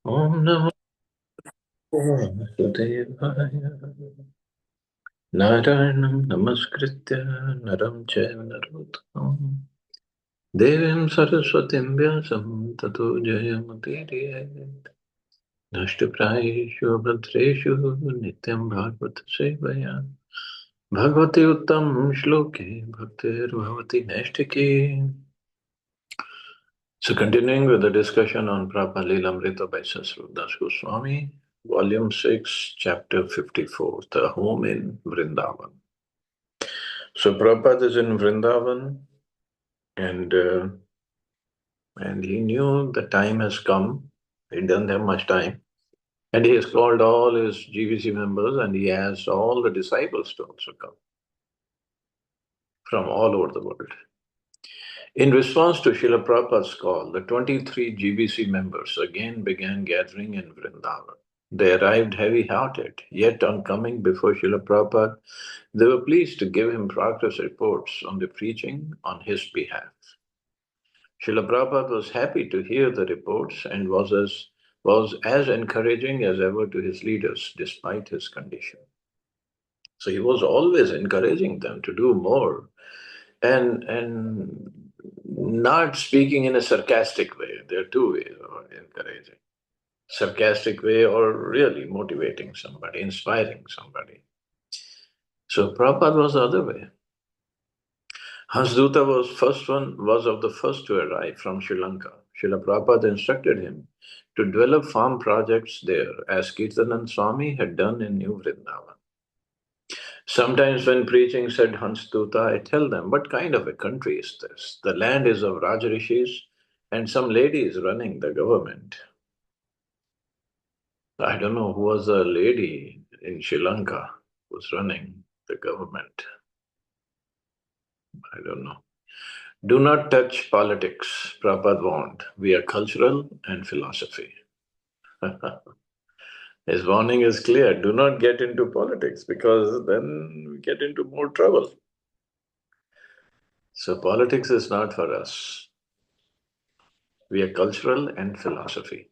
Om Namo Vasudevaya. Narayanam Namaskritya Naram Chaiva Narottamam Devim Saraswatim Vyasam Tato Jayamudiriyayat Nashtaprayeshu Bhadreshu Nityam Bhagavata Sevaya Bhagavati Uttam Shloke Bhaktir Bhavati Nashtaki. So continuing with the discussion on Prabhupada Lilamrita by Srila Goswami, Volume 6, Chapter 54, The Home in Vrindavan. So Prabhupada is in Vrindavan and he knew the time has come. He doesn't have much time. And he has called all his GVC members and he has all the disciples to also come from all over the world. In response to Srila Prabhupada's call, the 23 GBC members again began gathering in Vrindavan. They arrived heavy-hearted, yet on coming before Srila Prabhupada, they were pleased to give him progress reports on the preaching on his behalf. Srila Prabhupada was happy to hear the reports and was as encouraging as ever to his leaders, despite his condition. So he was always encouraging them to do more and not speaking in a sarcastic way. There are two ways of encouraging. Sarcastic way or really motivating somebody, inspiring somebody. So Prabhupada was the other way. Hansduta was of the first to arrive from Sri Lanka. Srila Prabhupada instructed him to develop farm projects there, as Kirtanand Swami had done in New Vrindavan. Sometimes when preaching, said Hansduta, I tell them, what kind of a country is this? The land is of Rajarishis and some lady is running the government. I don't know who was the lady in Sri Lanka who was running the government. I don't know. Do not touch politics, Prabhupada warned. We are cultural and philosophy. His warning is clear. Do not get into politics because then we get into more trouble. So politics is not for us. We are cultural and philosophy.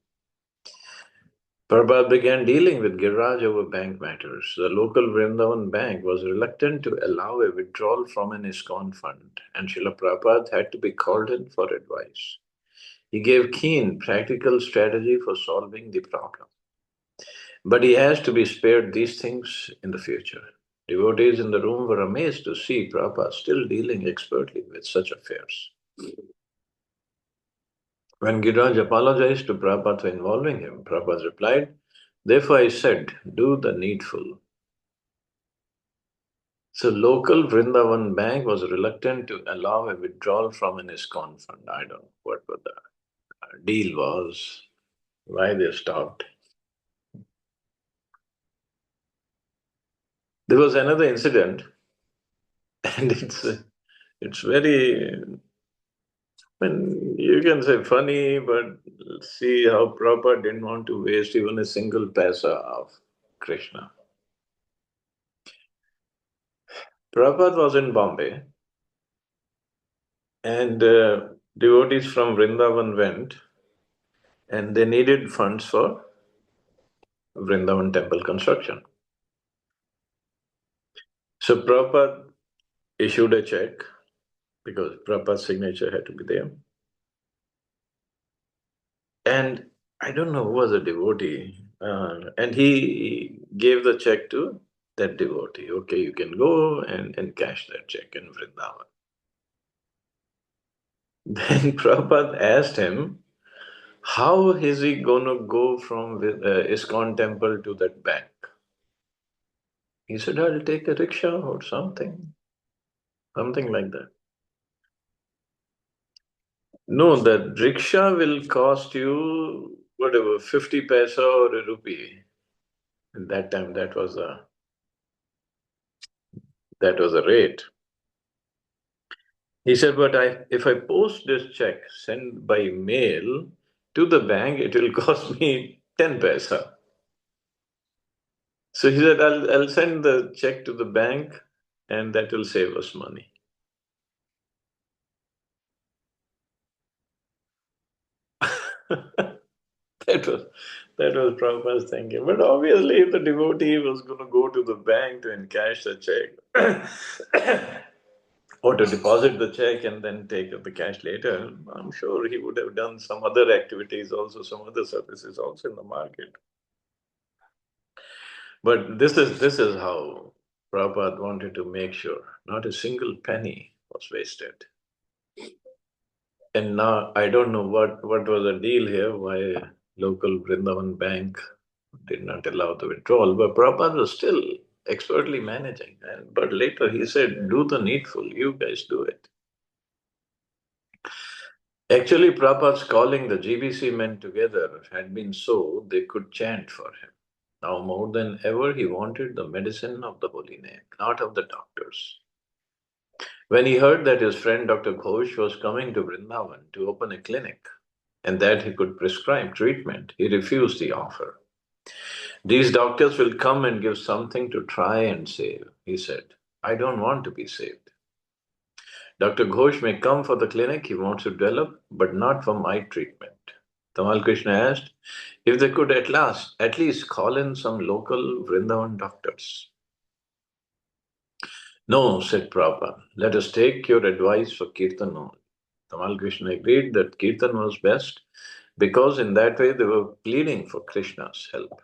Prabhupada began dealing with Giriraj over bank matters. The local Vrindavan bank was reluctant to allow a withdrawal from an ISKCON fund, and Srila Prabhupada had to be called in for advice. He gave keen, practical strategy for solving the problem. But he has to be spared these things in the future. Devotees in the room were amazed to see Prabhupada still dealing expertly with such affairs. When Giriraj apologized to Prabhupada for involving him, Prabhupada replied, therefore I said, do the needful. So local Vrindavan bank was reluctant to allow a withdrawal from an ISKCON fund. I don't know what the deal was, why they stopped. There was another incident, and it's very, you can say funny, but see how Prabhupada didn't want to waste even a single paisa of Krishna. Prabhupada was in Bombay, and devotees from Vrindavan went, and they needed funds for Vrindavan temple construction. So Prabhupada issued a check because Prabhupada's signature had to be there. And I don't know who was a devotee, and he gave the check to that devotee. Okay, you can go and cash that check in Vrindavan. Then Prabhupada asked him, how is he going to go from ISKCON temple to that bank? He said, I'll take a rickshaw or something like that. No, that rickshaw will cost you whatever, 50 paisa or a rupee. At that time, that was a rate. He said, but if I post this check, send by mail to the bank, it will cost me 10 paisa. So he said, I'll send the check to the bank and that will save us money. That was that was Prabhupada's thinking. But obviously, if the devotee was going to go to the bank to encash the check, or to deposit the check and then take the cash later, I'm sure he would have done some other activities also, some other services also in the market. But this is how Prabhupada wanted to make sure not a single penny was wasted. And now I don't know what was the deal here, why local Vrindavan bank did not allow the withdrawal, but Prabhupada was still expertly managing. But later he said, do the needful, you guys do it. Actually, Prabhupada's calling the GBC men together had been so they could chant for him. Now more than ever, he wanted the medicine of the holy name, not of the doctors. When he heard that his friend Dr. Ghosh was coming to Vrindavan to open a clinic and that he could prescribe treatment, he refused the offer. These doctors will come and give something to try and save, he said. I don't want to be saved. Dr. Ghosh may come for the clinic he wants to develop, but not for my treatment. Tamal Krishna asked if they could at least call in some local Vrindavan doctors. No, said Prabhupada, let us take your advice for Kirtan only. Tamal Krishna agreed that Kirtan was best because in that way they were pleading for Krishna's help.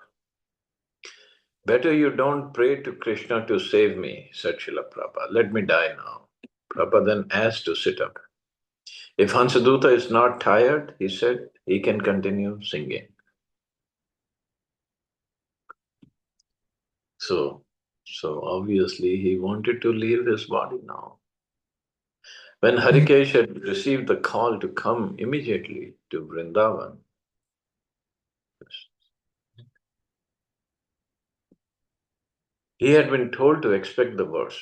Better you don't pray to Krishna to save me, said Srila Prabhupada. Let me die now. Prabhupada then asked to sit up. If Hansaduta is not tired, he said, he can continue singing. So, so obviously he wanted to leave his body now. When Harikesh had received the call to come immediately to Vrindavan, he had been told to expect the worst.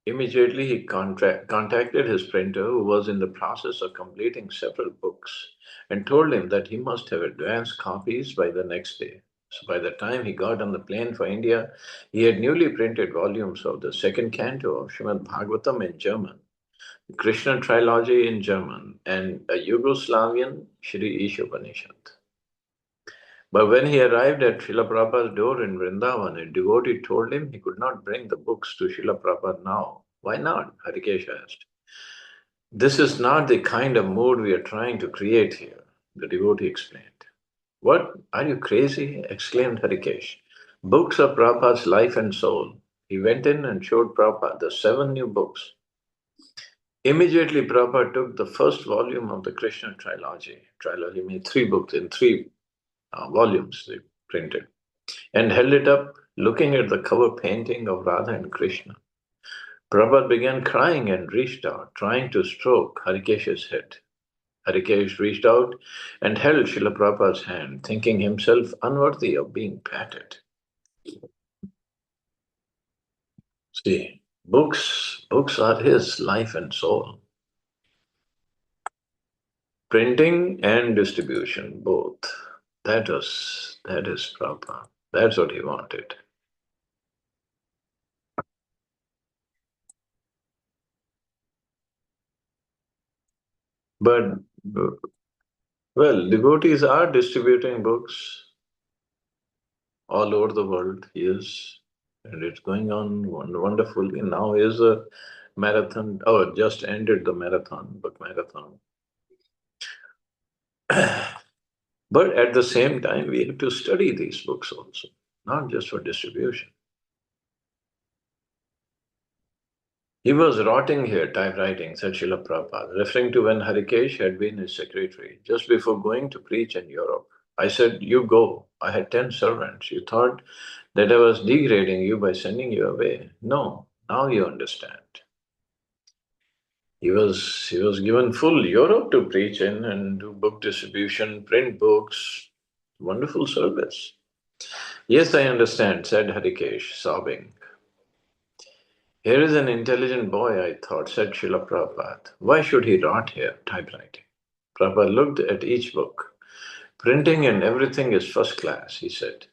Immediately he contacted his printer, who was in the process of completing several books, and told him that he must have advance copies by the next day. So by the time he got on the plane for India, he had newly printed volumes of the second canto of Srimad Bhagavatam in German, Krishna trilogy in German, and a Yugoslavian Sri Ishopanishad. But when he arrived at Srila Prabhupada's door in Vrindavan, a devotee told him he could not bring the books to Srila Prabhupada now. Why not? Harikesh asked. This is not the kind of mood we are trying to create here, the devotee explained. What? Are you crazy? Exclaimed Harikesh. Books are Prabhupada's life and soul. He went in and showed Prabhupada the 7 new books. Immediately, Prabhupada took the first volume of the Krishna trilogy. Trilogy means 3 books in 3 volumes they printed, and held it up, looking at the cover painting of Radha and Krishna. Prabhupada began crying and reached out, trying to stroke Harikesh's head. Harikesh reached out and held Srila Prabhupada's hand, thinking himself unworthy of being patted. See, books are his life and soul. Printing and distribution, both. That is Prabhupada. That's what he wanted. But, well, devotees are distributing books all over the world, yes. And it's going on wonderfully. Now is a marathon, just ended the book marathon. But at the same time, we have to study these books also, not just for distribution. He was rotting here typewriting, said Srila Prabhupada, referring to when Harikesh had been his secretary just before going to preach in Europe. I said, you go. I had 10 servants. You thought that I was degrading you by sending you away. No, now you understand. He was given full Europe to preach in and do book distribution, print books. Wonderful service. Yes, I understand, said Harikesh, sobbing. Here is an intelligent boy, I thought, said Srila Prabhupada. Why should he rot here, typewriting? Prabhupada looked at each book. Printing and everything is first class, he said.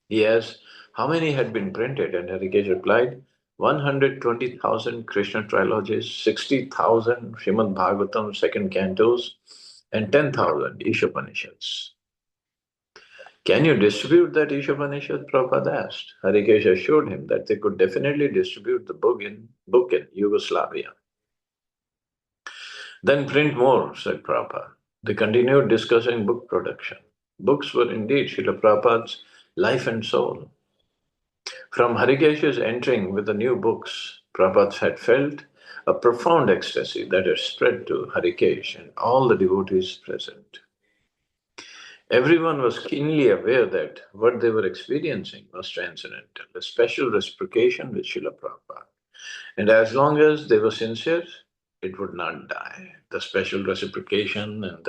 He asked how many had been printed, and Harikesh replied, 120,000 Krishna trilogies, 60,000 Srimad Bhagavatam second cantos, and 10,000 Ishopanishads. Can you distribute that Ishopanishad? Prabhupada asked. Harikesh assured him that they could definitely distribute the book in Yugoslavia. Then print more, said Prabhupada. They continued discussing book production. Books were indeed Srila Prabhupada's life and soul. From Harikesh's entering with the new books, Prabhupada had felt a profound ecstasy that had spread to Harikesh and all the devotees present. Everyone was keenly aware that what they were experiencing was transcendental, a special reciprocation with Srila Prabhupada. And as long as they were sincere, it would not die. The special reciprocation and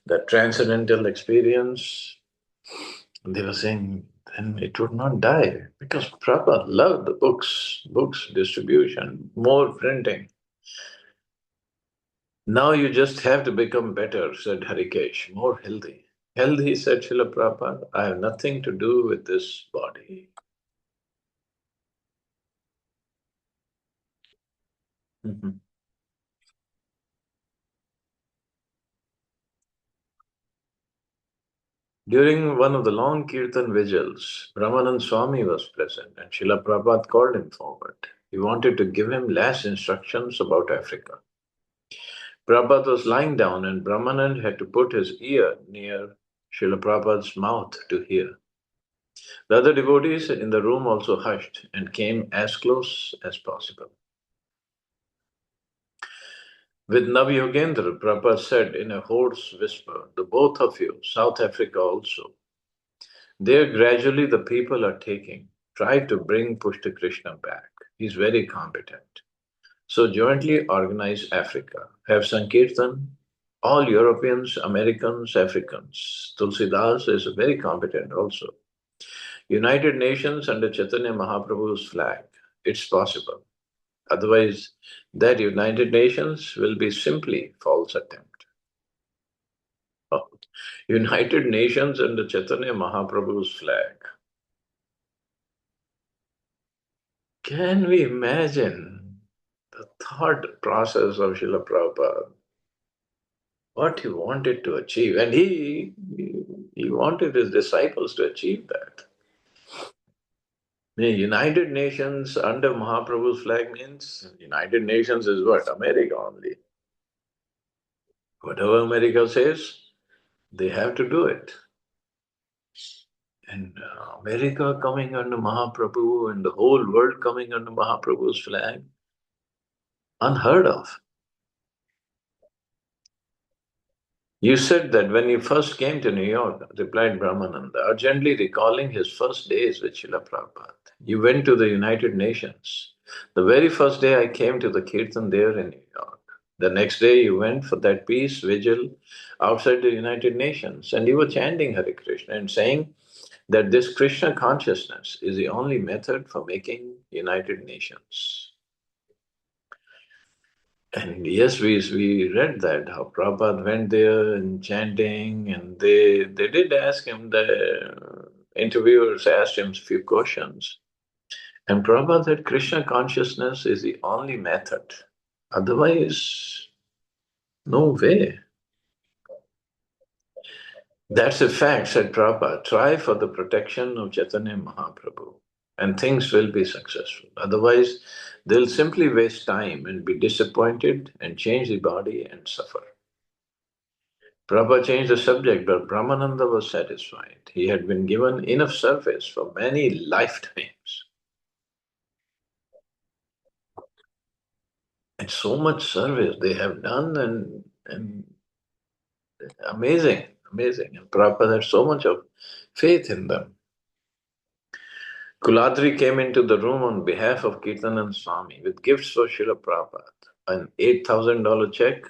the transcendental experience, they were saying, then it would not die. Because Prabhupada loved the books distribution, more printing. Now you just have to become better, said Harikesh, more healthy. Healthy, said Srila Prabhupada, I have nothing to do with this body. Mhm. During one of the long kirtan vigils, Brahmanand Swami was present and Srila Prabhupada called him forward. He wanted to give him last instructions about Africa. Prabhupada was lying down and Brahmanand had to put his ear near Srila Prabhupada's mouth to hear. The other devotees in the room also hushed and came as close as possible. With Navyogendra, Prabhupada said in a hoarse whisper, the both of you, South Africa also, there gradually the people are taking. Try to bring Pushta Krishna back. He's very competent. So jointly organize Africa. Have Sankirtan, all Europeans, Americans, Africans. Tulsidas is very competent also. United Nations under Chaitanya Mahaprabhu's flag. It's possible. Otherwise, that United Nations will be simply false attempt. Oh, United Nations under Chaitanya Mahaprabhu's flag. Can we imagine the thought process of Srila Prabhupada? What he wanted to achieve, and he wanted his disciples to achieve that. The United Nations under Mahaprabhu's flag means United Nations is what? America only. Whatever America says, they have to do it. And America coming under Mahaprabhu and the whole world coming under Mahaprabhu's flag, unheard of. You said that when you first came to New York, replied Brahmananda, urgently recalling his first days with Srila Prabhupada. You went to the United Nations. The very first day I came to the Kirtan there in New York. The next day you went for that peace vigil outside the United Nations and you were chanting Hare Krishna and saying that this Krishna consciousness is the only method for making United Nations. And yes, we read that, how Prabhupada went there and chanting, and they did ask him, the interviewers asked him a few questions. And Prabhupada said Krishna consciousness is the only method. Otherwise, no way. That's a fact, said Prabhupada. Try for the protection of Chaitanya Mahaprabhu, and things will be successful. Otherwise, they'll simply waste time and be disappointed and change the body and suffer. Prabhupada changed the subject, but Brahmananda was satisfied. He had been given enough service for many lifetimes. And so much service they have done, and amazing, amazing. And Prabhupada had so much of faith in them. Kuladri came into the room on behalf of Kirtanand Swami with gifts for Srila Prabhupada, an $8,000 check,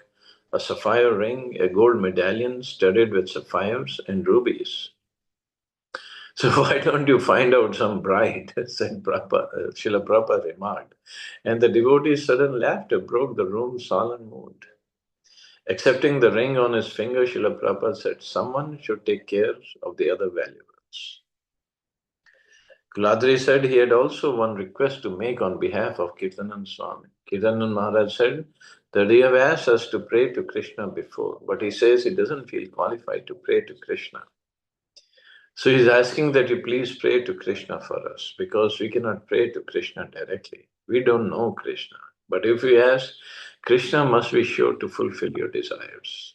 a sapphire ring, a gold medallion studded with sapphires and rubies. So why don't you find out some bride, said Prabhupada, Srila Prabhupada remarked. And the devotee's sudden laughter broke the room's solemn mood. Accepting the ring on his finger, Srila Prabhupada said, someone should take care of the other valuables. Kuladri said he had also one request to make on behalf of Kirtanand Swami. Kirtanand Maharaj said that he have asked us to pray to Krishna before, but he says he doesn't feel qualified to pray to Krishna. So he's asking that you please pray to Krishna for us because we cannot pray to Krishna directly. We don't know Krishna. But if we ask, Krishna must be sure to fulfill your desires.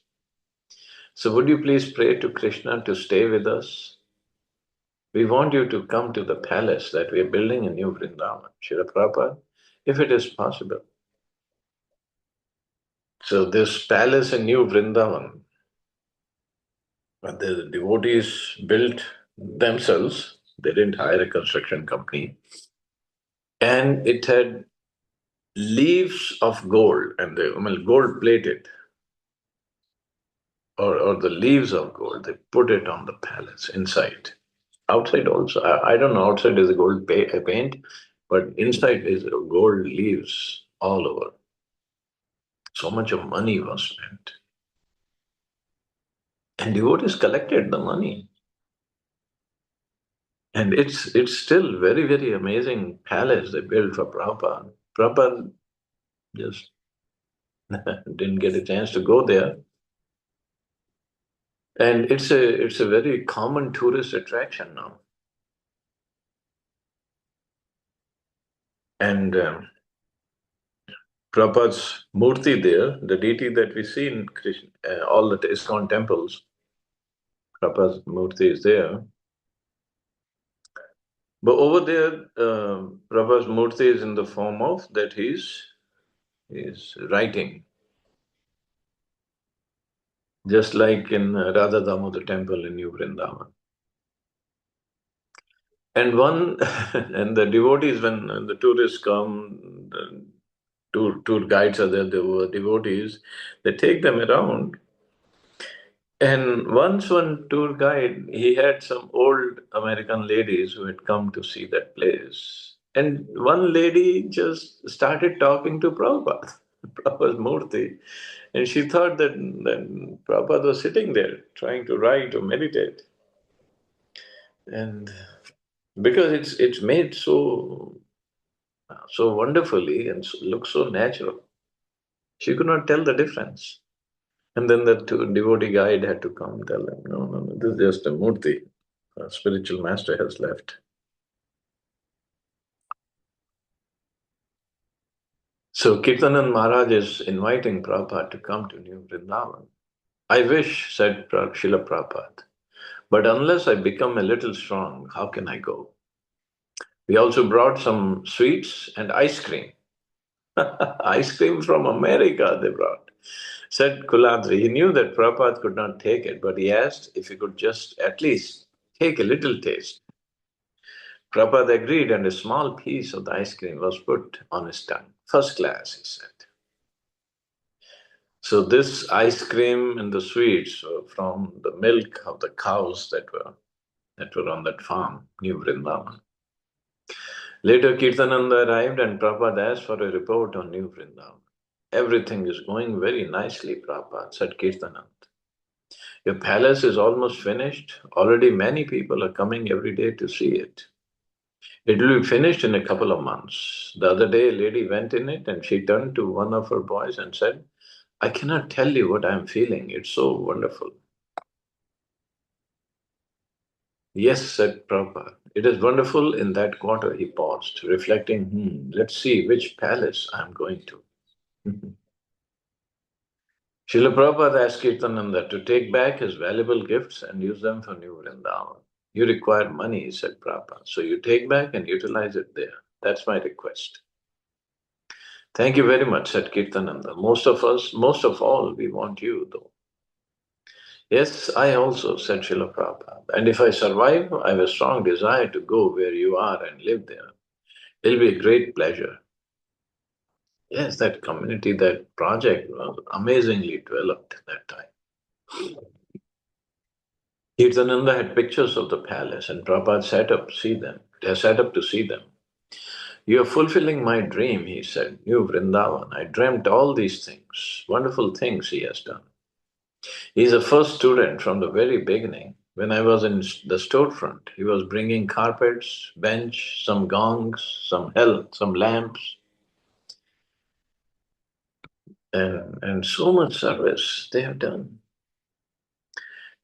So would you please pray to Krishna to stay with us? We want you to come to the palace that we are building in New Vrindavan, Srila Prabhupada, if it is possible. So this palace in New Vrindavan, the devotees built themselves. They didn't hire a construction company. And it had leaves of gold, and they, gold plated, or the leaves of gold, they put it on the palace inside. Outside also, I don't know, outside is a gold paint, but inside is gold leaves all over. So much of money was spent. And devotees collected the money. And it's still very, very amazing palace they built for Prabhupada. Prabhupada just didn't get a chance to go there. And it's a very common tourist attraction now. And Prabhupada's murti there, the deity that we see in Krishna, all the ISKCON temples, Prabhupada's murti is there. But over there, Prabhupada's murti is in the form of that he's writing. Just like in Radha Damodar temple in New Vrindavan. And one, and the devotees, when the tourists come, the tour guides are there, they were devotees, they take them around. And once one tour guide, he had some old American ladies who had come to see that place. And one lady just started talking to Prabhupada, Prabhupada's Murti. And she thought that Prabhupada was sitting there trying to write or meditate. And because it's made so wonderfully and looks so natural, she could not tell the difference. And then the devotee guide had to come tell them, no, no, no, this is just a murti. A spiritual master has left. So Kirtanand Maharaj is inviting Prabhupada to come to New Vrindavan. I wish, said Srila Prabhupada, but unless I become a little strong, how can I go? We also brought some sweets and ice cream. Ice cream from America they brought. Said Kuladri, he knew that Prabhupada could not take it, but he asked if he could just at least take a little taste. Prabhupada agreed, and a small piece of the ice cream was put on his tongue. First class, he said. So this ice cream and the sweets were from the milk of the cows that were on that farm, New Vrindavan. Later, Kirtananda arrived and Prabhupada asked for a report on New Vrindavan. Everything is going very nicely, Prabhupada, said Kirtananda. Your palace is almost finished. Already many people are coming every day to see it. It will be finished in a couple of months. The other day, a lady went in it and she turned to one of her boys and said, I cannot tell you what I'm feeling. It's so wonderful. Yes, said Prabhupada. It is wonderful in that quarter, he paused, reflecting, let's see which palace I'm going to. Srila Prabhupada asked Kirtananda to take back his valuable gifts and use them for New Vrindavan. You require money, said Prabhupada, so you take back and utilize it there. That's my request. Thank you very much, said Kirtananda. Most of all, we want you, though. Yes, I also, said Srila Prabhupada. And if I survive, I have a strong desire to go where you are and live there. It'll be a great pleasure. Yes, that community, that project was amazingly developed at that time. Kirtananda had pictures of the palace and Prabhupada sat up to see them. You are fulfilling my dream, he said. New Vrindavan. I dreamt all these things, wonderful things he has done. He's a first student from the very beginning. When I was in the storefront, he was bringing carpets, bench, some gongs, some lamps, and so much service they have done.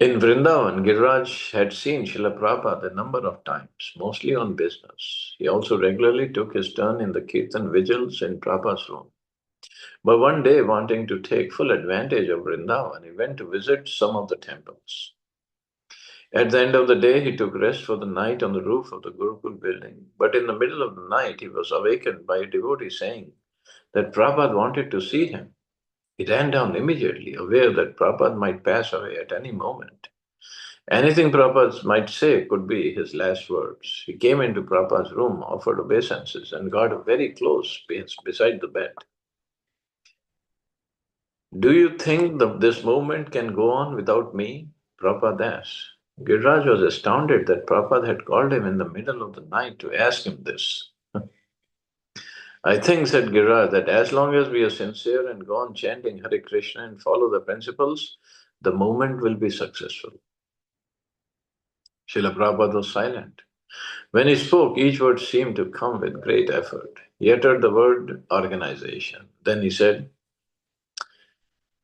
In Vrindavan, Giriraj had seen Srila Prabhupada a number of times, mostly on business. He also regularly took his turn in the Kirtan vigils in Prabhupada's room. But one day, wanting to take full advantage of Vrindavan, he went to visit some of the temples. At the end of the day, he took rest for the night on the roof of the Gurukul building. But in the middle of the night, he was awakened by a devotee saying that Prabhupada wanted to see him. He ran down immediately, aware that Prabhupada might pass away at any moment. Anything Prabhupada might say could be his last words. He came into Prabhupada's room, offered obeisances, and got a very close space beside the bed. Do you think that this movement can go on without me? Prabhupada asked. Giriraj was astounded that Prabhupada had called him in the middle of the night to ask him this. I think, said Giriraj, that as long as we are sincere and go on chanting Hare Krishna and follow the principles, the movement will be successful. Srila Prabhupada was silent. When he spoke, each word seemed to come with great effort. He uttered the word organization. Then he said,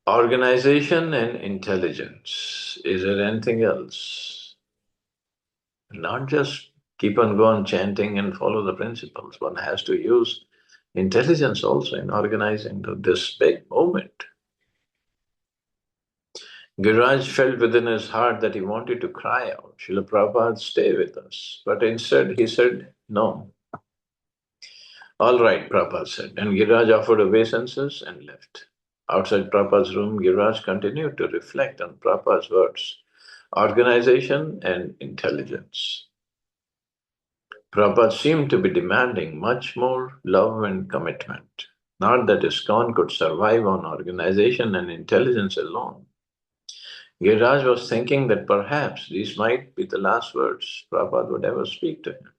organization and intelligence. Is there anything else? Not just keep on going chanting and follow the principles. One has to use intelligence also in organizing this big movement. Giriraj felt within his heart that he wanted to cry out, Srila Prabhupada, stay with us. But instead he said, no. All right, Prabhupada said. And Giriraj offered obeisances and left. Outside Prabhupada's room, Giriraj continued to reflect on Prabhupada's words, organization and intelligence. Prabhupada seemed to be demanding much more love and commitment. Not that ISKCON could survive on organization and intelligence alone. Giriraj was thinking that perhaps these might be the last words Prabhupada would ever speak to him.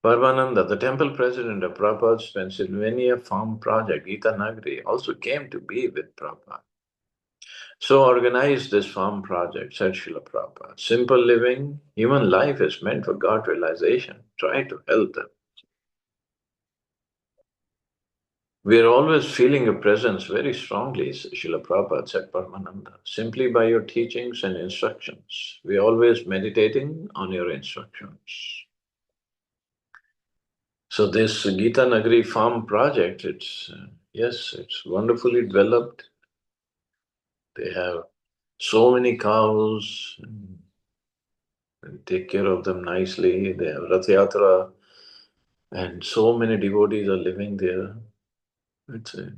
Parvananda, the temple president of Prabhupada's Pennsylvania farm project, Gita Nagari, also came to be with Prabhupada. So organized this farm project, said Srila Prabhupada. Simple living, human life is meant for God realization. Try to help them. We are always feeling your presence very strongly, Srila Prabhupada said Parmananda, simply by your teachings and instructions. We are always meditating on your instructions. So this Gita Nagari farm project, yes, it's wonderfully developed. They have so many cows and take care of them nicely. They have Rath Yatra and so many devotees are living there. It's a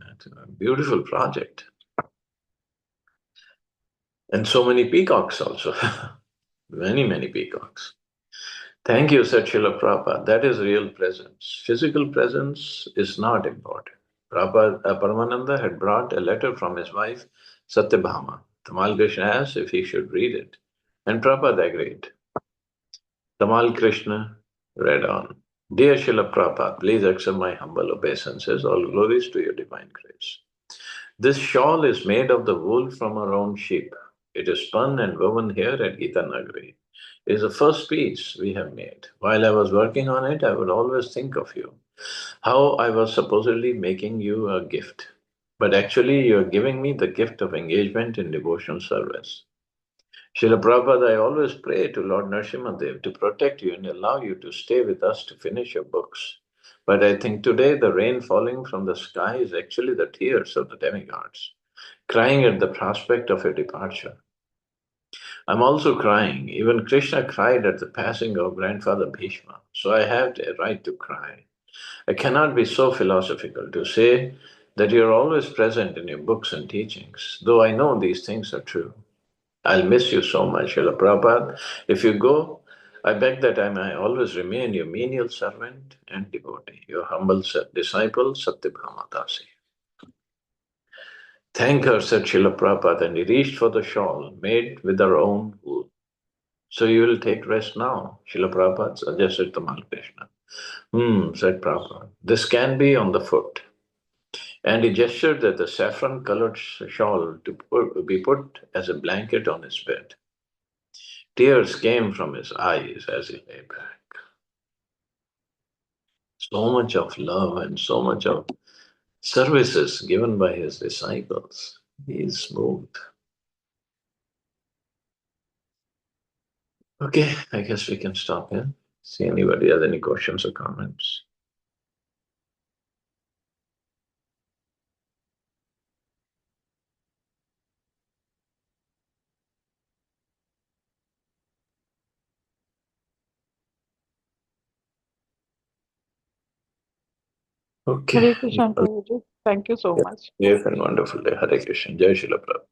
beautiful project. And so many peacocks also. Many peacocks. Thank you, said Srila Prabhupada. That is real presence. Physical presence is not important. Paramananda had brought a letter from his wife, Satyabhama. Tamal Krishna asked if he should read it, and Prabhupada agreed. Tamal Krishna read on. Dear Srila Prabhupada, please accept my humble obeisances. All glories to your divine grace. This shawl is made of the wool from our own sheep. It is spun and woven here at Gita Nagari. It is the first piece we have made. While I was working on it, I would always think of you. How I was supposedly making you a gift. But actually, you are giving me the gift of engagement in devotional service. Srila Prabhupada, I always pray to Lord Nrsimhadev to protect you and allow you to stay with us to finish your books. But I think today the rain falling from the sky is actually the tears of the demigods, crying at the prospect of your departure. I'm also crying. Even Krishna cried at the passing of grandfather Bhishma, so I have a right to cry. I cannot be so philosophical to say that you're always present in your books and teachings, though I know these things are true. I'll miss you so much, Srila Prabhupada. If you go, I beg that I may always remain your menial servant and devotee, your humble disciple, Satyabhama Dasi. Thank her, said Srila Prabhupada, and he reached for the shawl made with her own wool. So you will take rest now, Srila Prabhupada suggested Tamal Krishna. Said Prabhupada. This can be on the foot. And he gestured at the saffron-colored shawl to be put as a blanket on his bed. Tears came from his eyes as he lay back. So much of love and so much of services given by his disciples, he is moved. Okay, I guess we can stop here. See anybody has any questions or comments? Okay. Hare Krishna, Prabhuji. Thank you so much. Yes, and wonderful day. Hare Krishna. Jai Shila Prabhupada.